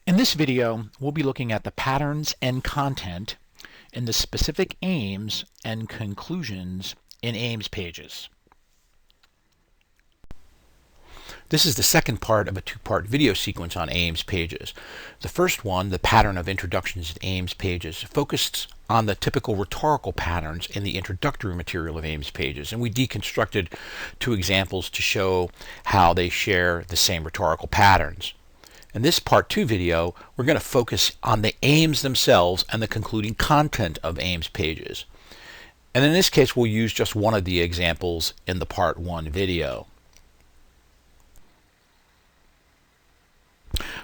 In this video, we'll be looking at the patterns and content in the specific aims and conclusions in Ames pages. This is the second part of a two-part video sequence on Ames pages. The first one, the pattern of introductions to Ames pages, focused on the typical rhetorical patterns in the introductory material of Ames pages, and we deconstructed two examples to show how they share the same rhetorical patterns. In this part 2 video, we're going to focus on the aims themselves and the concluding content of Ames pages. And in this case, we'll use just one of the examples in the part 1 video.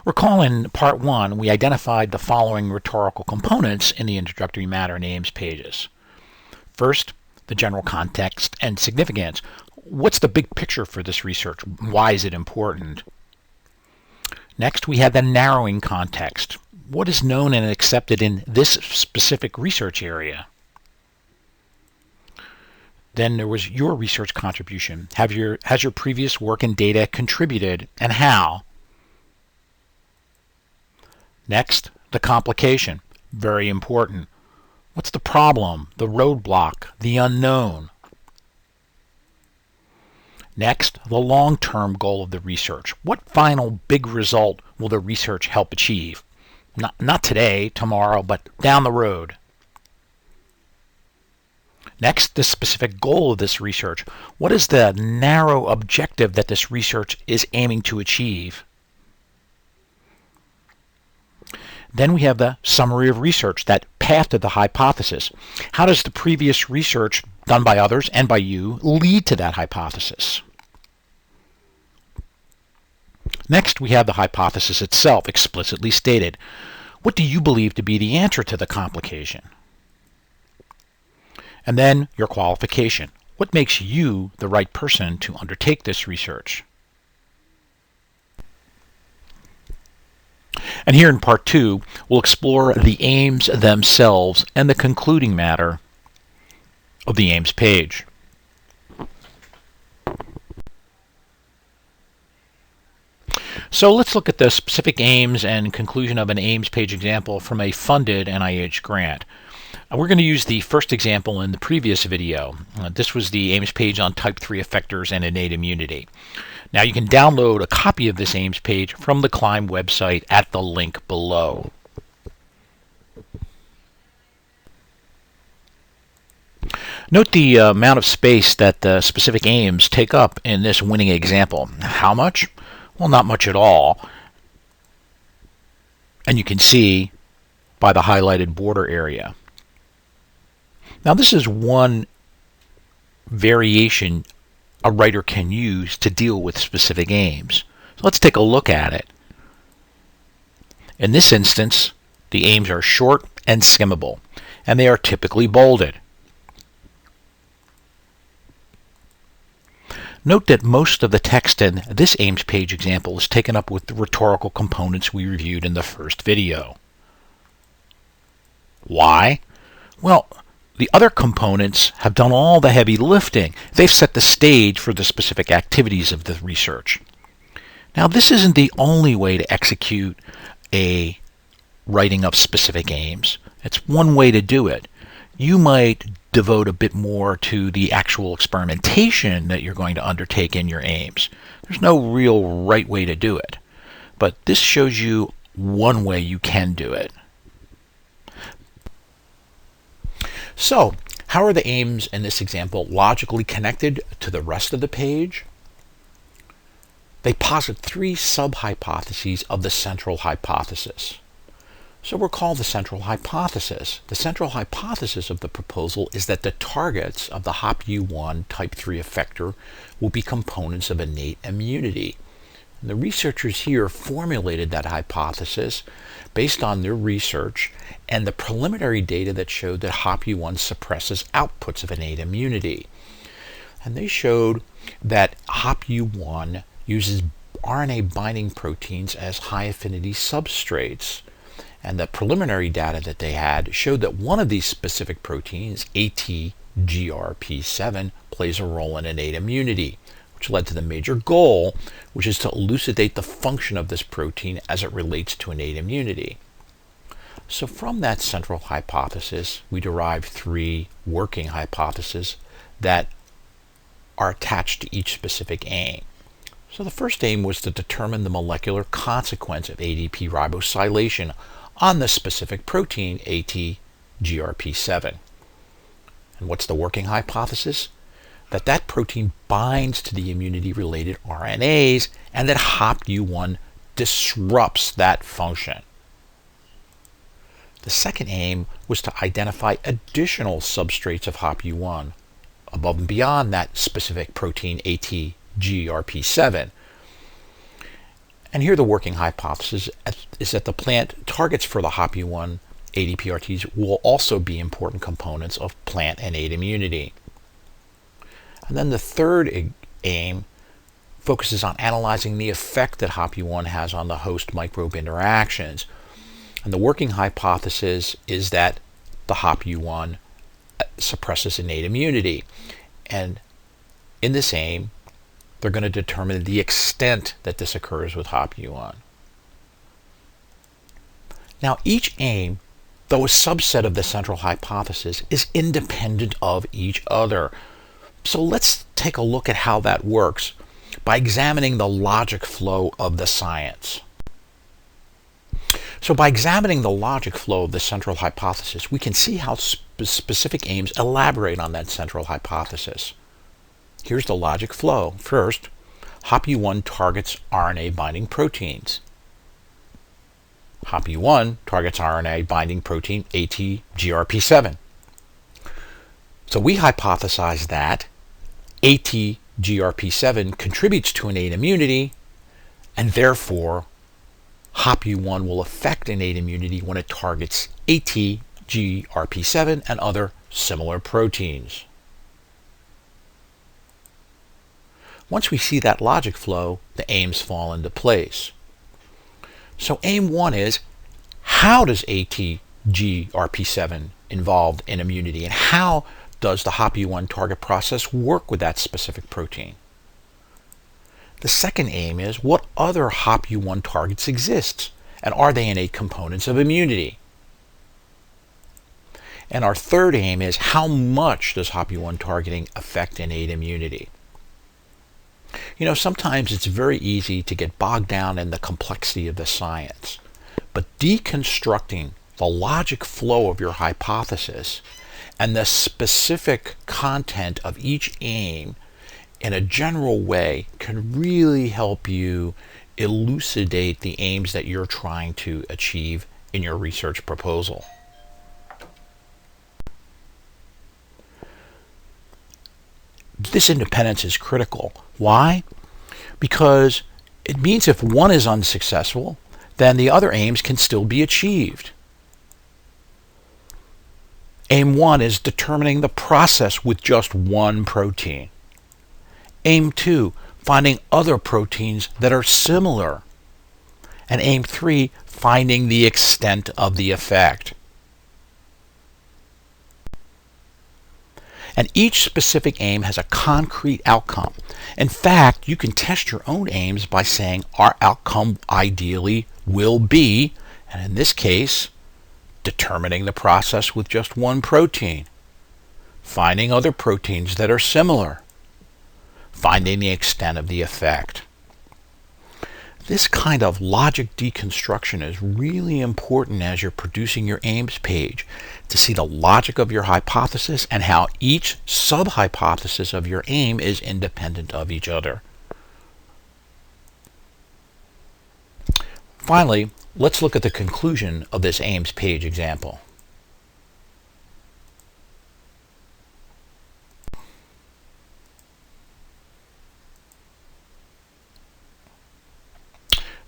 Recall in part 1, we identified the following rhetorical components in the introductory matter in Ames pages. First, the general context and significance. What's the big picture for this research? Why is it important? Next, we had the narrowing context. What is known and accepted in this specific research area? Then there was your research contribution. Has your previous work and data contributed, and how? Next, the complication. Very important. What's the problem, the roadblock, the unknown? Next, the long-term goal of the research. What final big result will the research help achieve? Not today, tomorrow, but down the road. Next, the specific goal of this research. What is the narrow objective that this research is aiming to achieve? Then we have the summary of research, that path to the hypothesis. How does the previous research done by others and by you lead to that hypothesis? Next, we have the hypothesis itself, explicitly stated. What do you believe to be the answer to the complication? And then your qualification. What makes you the right person to undertake this research? And here in part 2, we'll explore the aims themselves and the concluding matter of the Ames page. So let's look at the specific aims and conclusion of an Ames page example from a funded NIH grant. We're going to use the first example in the previous video. This was the Ames page on type 3 effectors and innate immunity. Now you can download a copy of this Ames page from the Climb website at the link below. Note the amount of space that the specific aims take up in this winning example. How much? Well, not much at all. And you can see by the highlighted border area. Now this is one variation a writer can use to deal with specific aims. So let's take a look at it. In this instance, the aims are short and skimmable, and they are typically bolded. Note that most of the text in this Ames page example is taken up with the rhetorical components we reviewed in the first video. Why? Well, the other components have done all the heavy lifting. They've set the stage for the specific activities of the research. Now, this isn't the only way to execute a writing of specific aims. It's one way to do it. You might devote a bit more to the actual experimentation that you're going to undertake in your aims. There's no real right way to do it, but this shows you one way you can do it. So, how are the aims in this example logically connected to the rest of the page? They posit 3 sub-hypotheses of the central hypothesis. So recall the central hypothesis. The central hypothesis of the proposal is that the targets of the HOPU1 type 3 effector will be components of innate immunity. And the researchers here formulated that hypothesis based on their research and the preliminary data that showed that HOPU1 suppresses outputs of innate immunity. And they showed that HOPU1 uses RNA binding proteins as high affinity substrates. And the preliminary data that they had showed that one of these specific proteins, ATGRP7, plays a role in innate immunity, which led to the major goal, which is to elucidate the function of this protein as it relates to innate immunity. So from that central hypothesis, we derive 3 working hypotheses that are attached to each specific aim. So the first aim was to determine the molecular consequence of ADP ribosylation on the specific protein ATGRP7. And what's the working hypothesis? That protein binds to the immunity-related RNAs and that HOPU1 disrupts that function. The second aim was to identify additional substrates of HOPU1 above and beyond that specific protein ATGRP7. And here the working hypothesis is that the plant targets for the HOPU1 ADPRTs will also be important components of plant innate immunity. And then the third aim focuses on analyzing the effect that HOPU1 has on the host microbe interactions. And the working hypothesis is that the HOPU1 suppresses innate immunity. And in this aim, they're going to determine the extent that this occurs with HOPU1. Now, each aim, though a subset of the central hypothesis, is independent of each other. So let's take a look at how that works by examining the logic flow of the science. So by examining the logic flow of the central hypothesis, we can see how specific aims elaborate on that central hypothesis. Here's the logic flow. First, HOPU1 targets RNA binding proteins. HOPU1 targets RNA binding protein ATGRP7. So we hypothesize that ATGRP7 contributes to innate immunity, and therefore HOPU1 will affect innate immunity when it targets ATGRP7 and other similar proteins. Once we see that logic flow, the aims fall into place. So aim 1 is, how does ATGRP7 involved in immunity, and how does the HOPU1 target process work with that specific protein? The second aim is, what other HOPU1 targets exist, and are they innate components of immunity? And our third aim is, how much does HOPU1 targeting affect innate immunity? You know, sometimes it's very easy to get bogged down in the complexity of the science, but deconstructing the logic flow of your hypothesis and the specific content of each aim in a general way can really help you elucidate the aims that you're trying to achieve in your research proposal. This independence is critical. Why? Because it means if one is unsuccessful, then the other aims can still be achieved. Aim 1 is determining the process with just one protein. Aim 2, finding other proteins that are similar. And aim 3, finding the extent of the effect. And each specific aim has a concrete outcome. In fact, you can test your own aims by saying our outcome ideally will be, and in this case, determining the process with just one protein, finding other proteins that are similar, finding the extent of the effect. This kind of logic deconstruction is really important as you're producing your aims page to see the logic of your hypothesis and how each sub-hypothesis of your aim is independent of each other. Finally, let's look at the conclusion of this aims page example.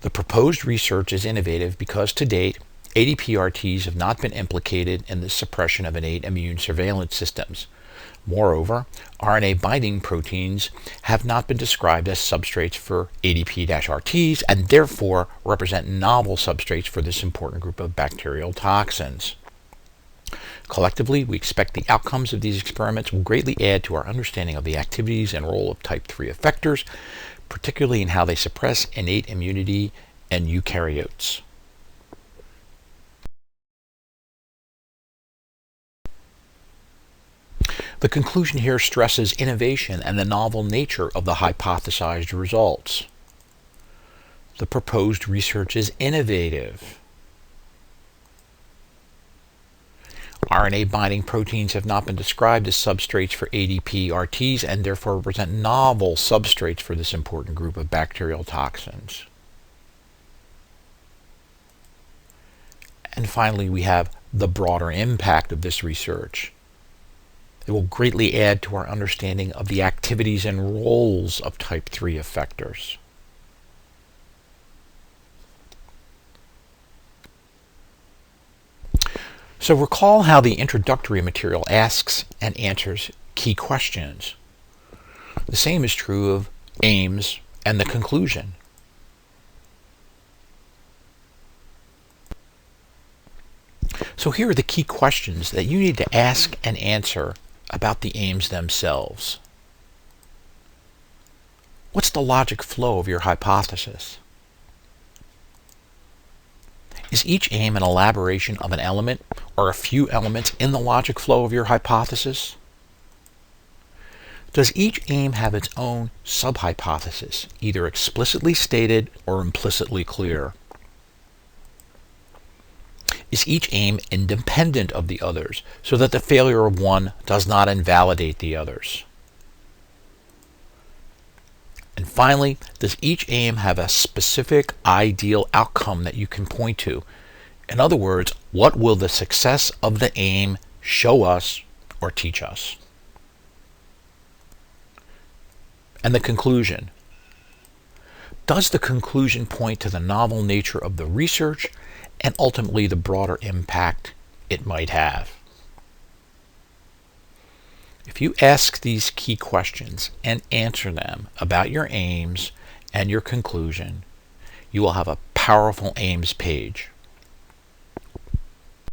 The proposed research is innovative because to date, ADPRTs have not been implicated in the suppression of innate immune surveillance systems. Moreover, RNA binding proteins have not been described as substrates for ADP-RTs and therefore represent novel substrates for this important group of bacterial toxins. Collectively, we expect the outcomes of these experiments will greatly add to our understanding of the activities and role of type 3 effectors, particularly in how they suppress innate immunity in eukaryotes. The conclusion here stresses innovation and the novel nature of the hypothesized results. The proposed research is innovative. RNA binding proteins have not been described as substrates for ADP-RTs and therefore represent novel substrates for this important group of bacterial toxins. And finally, we have the broader impact of this research. It will greatly add to our understanding of the activities and roles of type 3 effectors. So recall how the introductory material asks and answers key questions. The same is true of aims and the conclusion. So here are the key questions that you need to ask and answer about the aims themselves. What's the logic flow of your hypothesis? Is each aim an elaboration of an element or a few elements in the logic flow of your hypothesis? Does each aim have its own sub-hypothesis, either explicitly stated or implicitly clear? Is each aim independent of the others, so that the failure of one does not invalidate the others? And finally, does each aim have a specific ideal outcome that you can point to? In other words, what will the success of the aim show us or teach us? And the conclusion. Does the conclusion point to the novel nature of the research and ultimately the broader impact it might have? If you ask these key questions and answer them about your aims and your conclusion, you will have a powerful aims page.